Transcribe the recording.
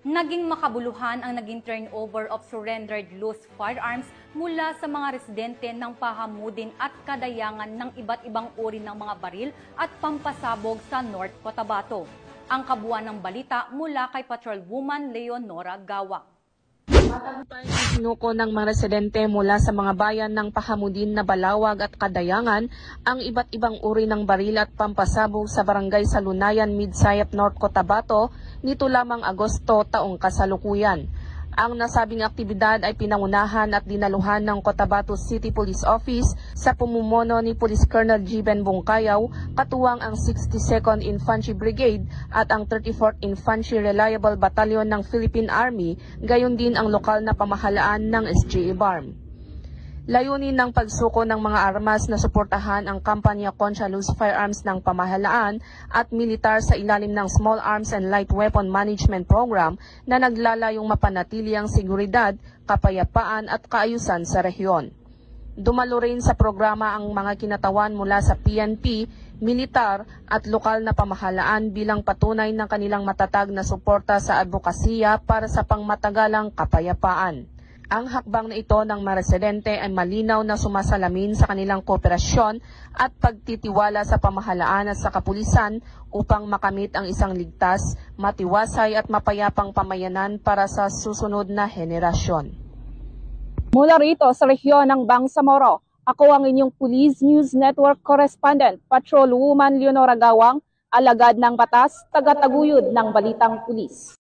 Naging makabuluhan ang naging turnover of surrendered loose firearms mula sa mga residente ng Pahamudin at Kadayangan ng iba't ibang uri ng mga baril at pampasabog sa North Cotabato. Ang kabuuan ng balita mula kay Patrolwoman Leonora Gawang. Matagumpay ang sinuko ng mga residente mula sa mga bayan ng Pahamudin na Balawag at Kadayangan ang iba't ibang uri ng baril at pampasabog sa barangay Salunayan, Midsayap, North Cotabato nito lamang Agosto taong kasalukuyan. Ang nasabing aktibidad ay pinangunahan at dinaluhan ng Cotabato City Police Office sa pamumuno ni Police Colonel Giben Bungkayaw, katuwang ang 62nd Infantry Brigade at ang 34th Infantry Reliable Battalion ng Philippine Army, gayon din ang lokal na pamahalaan ng SGA BARM. Layunin ng pagsuko ng mga armas na suportahan ang kampanya Contra Loose Firearms ng pamahalaan at militar sa ilalim ng Small Arms and Light Weapon Management Program na naglalayong mapanatili ang seguridad, kapayapaan at kaayusan sa rehiyon. Dumalo rin sa programa ang mga kinatawan mula sa PNP, militar at lokal na pamahalaan bilang patunay ng kanilang matatag na suporta sa advokasya para sa pangmatagalang kapayapaan. Ang hakbang na ito ng mga residente ay malinaw na sumasalamin sa kanilang kooperasyon at pagtitiwala sa pamahalaan at sa kapulisan upang makamit ang isang ligtas, matiwasay at mapayapang pamayanan para sa susunod na henerasyon. Mula rito sa rehiyon ng Bangsamoro, ako ang inyong Police News Network Correspondent, Patrolwoman Leonora Gawang, alagad ng batas, tagataguyod ng balitang pulis.